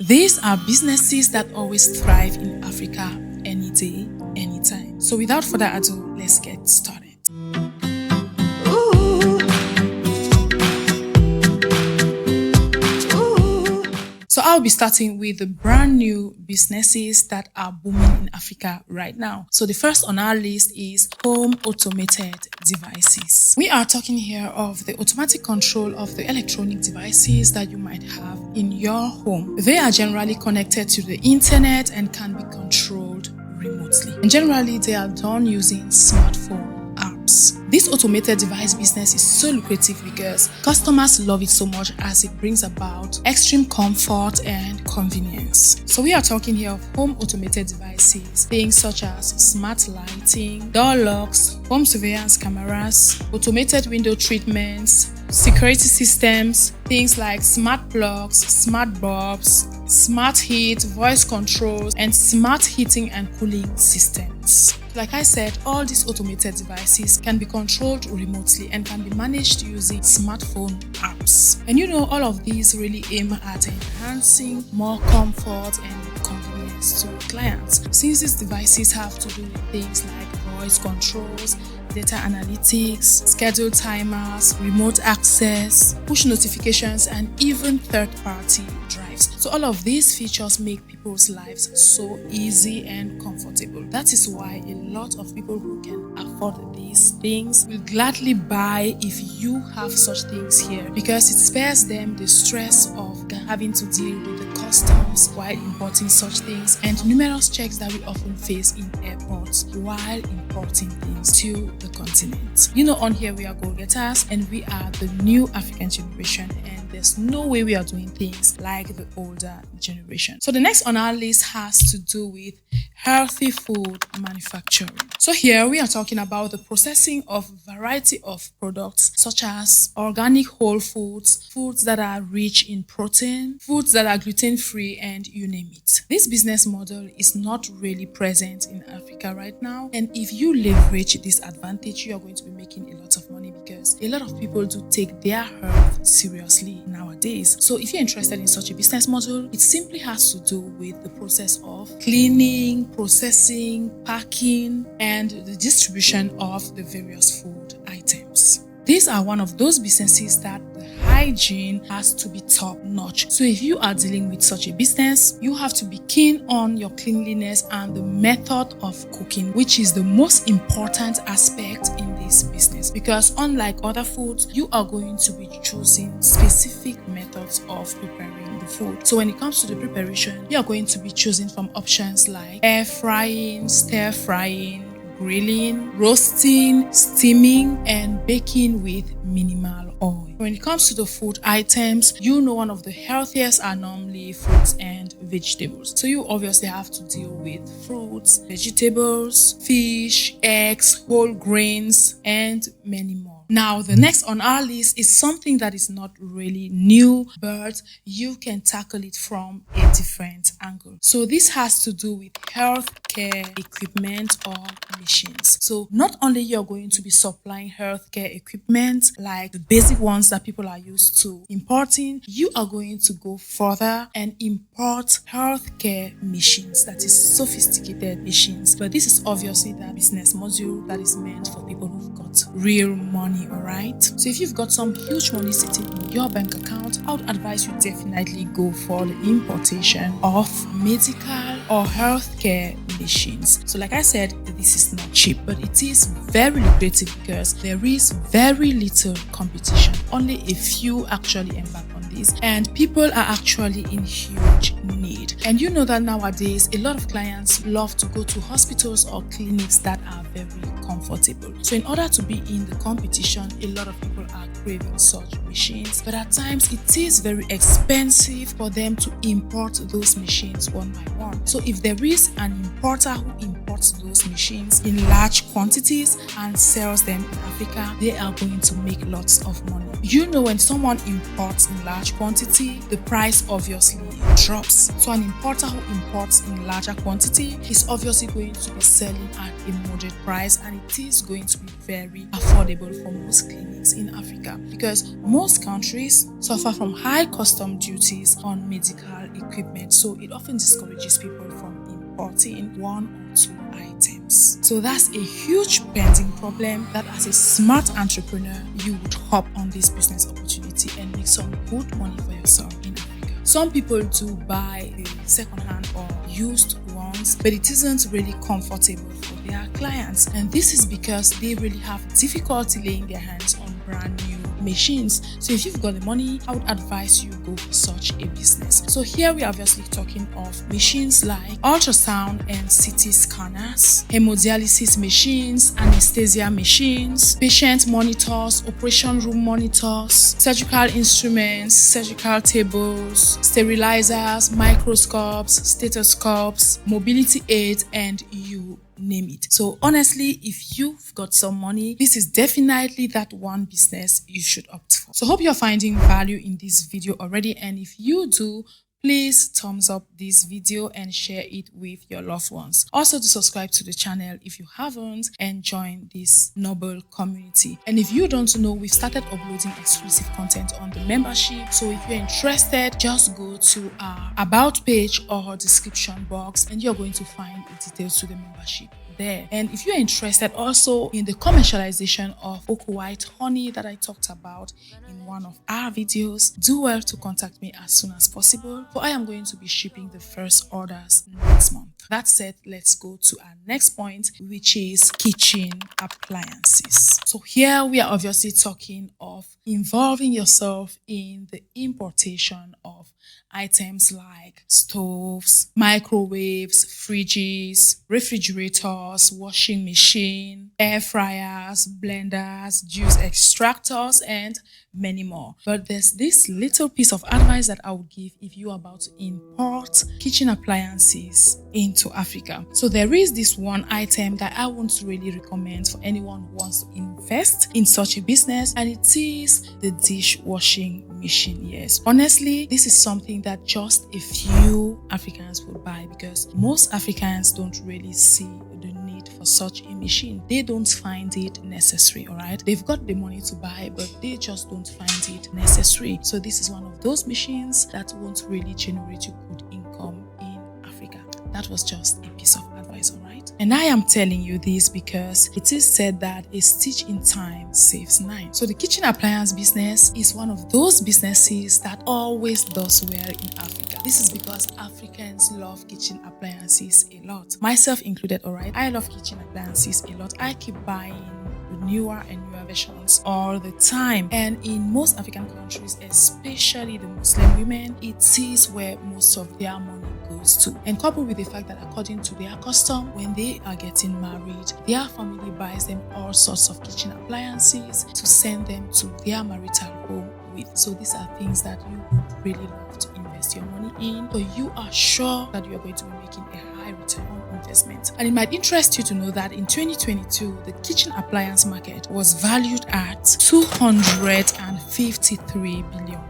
These are businesses that always thrive in Africa any day, anytime. So without further ado, let's get started. So I'll be starting with the brand new businesses that are booming in Africa right now. So the first on our list is home automated devices. We are talking here of the automatic control of the electronic devices that you might have in your home. They are generally connected to the internet and can be controlled remotely. And generally, they are done using smartphone apps. This automated device business is so lucrative because customers love it so much as it brings about extreme comfort and convenience. So we are talking here of home automated devices, things such as smart lighting, door locks, home surveillance cameras, automated window treatments, security systems, things like smart plugs, smart bulbs, smart heat, voice controls, and smart heating and cooling systems. Like I said, all these automated devices can be controlled remotely and can be managed using smartphone apps. And all of these really aim at enhancing more comfort and convenience to clients. Since these devices have to do with things like voice controls, data analytics, schedule timers, remote access, push notifications, and even third-party drives. So all of these features make people's lives so easy and comfortable. That is why a lot of people who can afford these things will gladly buy if you have such things here, because it spares them the stress of having to deal with the customs while importing such things and numerous checks that we often face in airports while importing things to the continent. On here we are go-getters and we are the new African generation, and there's no way we are doing things like the older generation. So the next on our list has to do with healthy food manufacturing. So here we are talking about the processing of a variety of products such as organic whole foods, foods that are rich in protein, foods that are gluten-free, and you name it. This business model is not really present in Africa right now, and if you leverage this advantage, you are going to be making a lot of money because a lot of people do take their health seriously nowadays. So if you're interested in such a business model, it simply has to do with the process of cleaning, processing, packing, and the distribution of the various food items. These are one of those businesses that the hygiene has to be top notch. So if you are dealing with such a business, you have to be keen on your cleanliness and the method of cooking, which is the most important aspect in this business, because unlike other foods, you are going to be choosing specific methods of preparing the food. So when it comes to the preparation, you are going to be choosing from options like air frying, stir frying, grilling, roasting, steaming, and baking with minimal oil. When it comes to the food items, one of the healthiest are normally fruits and vegetables. So you obviously have to deal with fruits, vegetables, fish, eggs, whole grains, and many more. Now, the next on our list is something that is not really new, but you can tackle it from a different angle. So this has to do with healthcare equipment or machines. So not only you're going to be supplying healthcare equipment like the basic ones that people are used to importing, you are going to go further and import healthcare machines, that is sophisticated machines. But this is obviously the business module that is meant for people who've got real money. Alright, so if you've got some huge money sitting in your bank account, I would advise you definitely go for the importation of medical or healthcare machines. So like I said, this is not cheap, but it is very lucrative because there is very little competition. Only a few actually embark on this, and people are actually in huge need. And that nowadays a lot of clients love to go to hospitals or clinics that are very comfortable. So in order to be in the competition, a lot of people are craving such machines, but at times it is very expensive for them to import those machines one by one. So if there is an importer who imports those machines in large quantities and sells them in Africa, they are going to make lots of money. When someone imports in large quantity, the price obviously drops. So an importer who imports in larger quantity is obviously going to be selling at a moderate price, and it is going to be very affordable for most clinics business in Africa because most countries suffer from high custom duties on medical equipment, so it often discourages people from importing one or two items. So that's a huge pending problem that as a smart entrepreneur, you would hop on this business opportunity and make some good money for yourself in Africa. Some people do buy second-hand or used ones, but it isn't really comfortable for their clients. And this is because they really have difficulty laying their hands on brand new machines. So if you've got the money, I would advise you go for such a business. So here we are obviously talking of machines like ultrasound and CT scanners, hemodialysis machines, anesthesia machines, patient monitors, operation room monitors, surgical instruments, surgical tables, sterilizers, microscopes, stethoscopes, mobility aids, and you name it. So honestly, if you've got some money, this is definitely that one business you should opt for. So hope you're finding value in this video already, and if you do, please thumbs up this video and share it with your loved ones. Also, to subscribe to the channel if you haven't and join this noble community. And if you don't know, we've started uploading exclusive content on the membership. So if you're interested, just go to our about page or description box and you're going to find the details to the membership there. And if you're interested also in the commercialization of Cocoa White honey that I talked about in one of our videos, do well to contact me as soon as possible, for I am going to be shipping the first orders next month. That said, let's go to our next point, which is kitchen appliances. So here we are obviously talking of involving yourself in the importation of items like stoves, microwaves, fridges, refrigerators, washing machine, air fryers, blenders, juice extractors, and many more. But there's this little piece of advice that I would give if you are about to import kitchen appliances into Africa. So there is this one item that I won't really recommend for anyone who wants to invest in such a business, and it is the dishwashing machine. Yes, honestly, this is something that just a few Africans would buy because most Africans don't really see the need for such a machine. They don't find it necessary, all right? They've got the money to buy, but they just don't find it necessary. So this is one of those machines that won't really generate you good income in Africa. That was just a piece of advice, all right? And I am telling you this because it is said that a stitch in time saves 9. So the kitchen appliance business is one of those businesses that always does well in Africa. This is because Africans love kitchen appliances a lot. Myself included, all right? I love kitchen appliances a lot. I keep buying newer and newer versions all the time. And in most African countries, especially the Muslim women, it is where most of their money goes to. And coupled with the fact that according to their custom, when they are getting married, their family buys them all sorts of kitchen appliances to send them to their marital home with. So these are things that you would really love to invest your money in, so you are sure that you are going to be making a high return on investment. And it might interest you to know that in 2022, the kitchen appliance market was valued at $253 billion.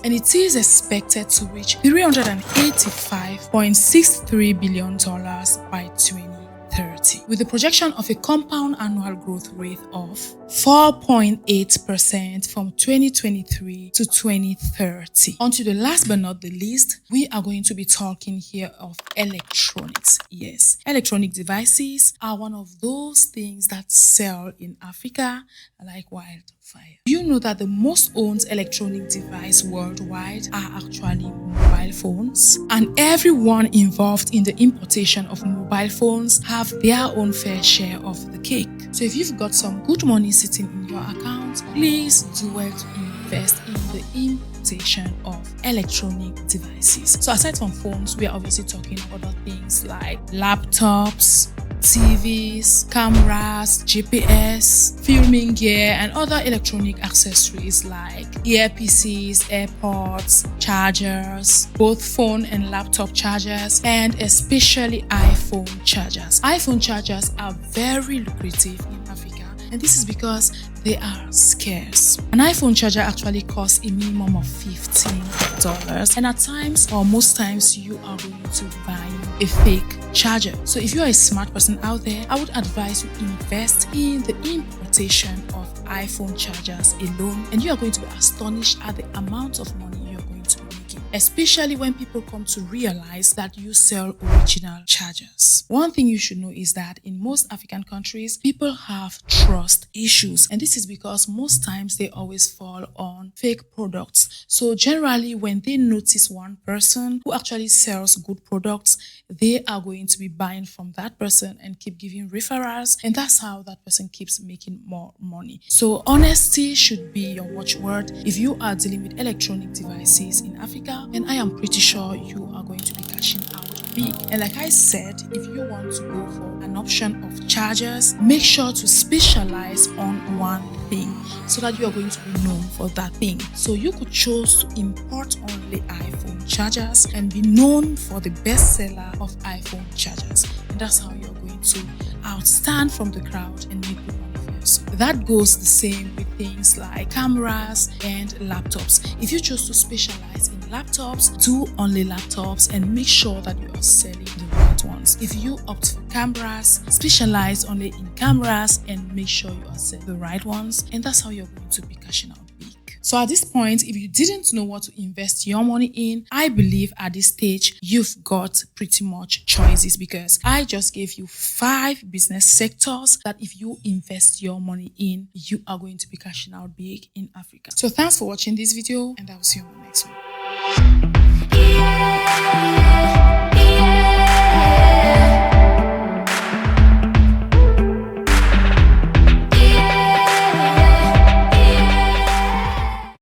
And it is expected to reach $385.63 billion by 2030, with a projection of a compound annual growth rate of 4.8% from 2023 to 2030. On to the last but not the least, we are going to be talking here of electronics. Yes, electronic devices are one of those things that sell in Africa like wildfire. You know that the most owned electronic device worldwide are actually mobile phones, and everyone involved in the importation of mobile phones have their own fair share of the cake. So if you've got some good money sitting in your account, please do well to invest in the importation of electronic devices. So aside from phones, we are obviously talking other things like laptops, TVs, cameras, GPS, filming gear, and other electronic accessories like earpieces, AirPods, chargers, both phone and laptop chargers, and especially iPhone chargers. iPhone chargers are very lucrative in Africa, and this is because they are scarce. An iPhone charger actually costs a minimum of $15, and at times or most times you are going to buy a fake charger. So if you are a smart person out there, I would advise you invest in the importation of iPhone chargers alone, and you are going to be astonished at the amount of money you are going to be making, especially when people come to realize that you sell original chargers. One thing you should know is that in most African countries, people have trust issues, and this is because most times they always fall on fake products. So generally, when they notice one person who actually sells good products, they are going to be buying from that person and keep giving referrals, and that's how that person keeps making more money. So honesty should be your watchword if you are dealing with electronic devices in Africa, and I am pretty sure you are going to be cashing out big. And like I said, if you want to go for an option of chargers, make sure to specialize on one thing so that you are going to be known for that thing. So you could choose to import only iPhone chargers and be known for the best seller of iPhone chargers, and that's how you're going to outstand from the crowd and make good money first. That goes the same with things like cameras and laptops. If you choose to specialize in laptops, do only laptops and make sure that you are selling the right ones. If you opt for cameras, specialize only in cameras and make sure you are selling the right ones, and that's how you're going to be cashing out big. So at this point, if you didn't know what to invest your money in, I believe at this stage, you've got pretty much choices, because I just gave you 5 business sectors that if you invest your money in, you are going to be cashing out big in Africa. So thanks for watching this video, and I will see you on the next one.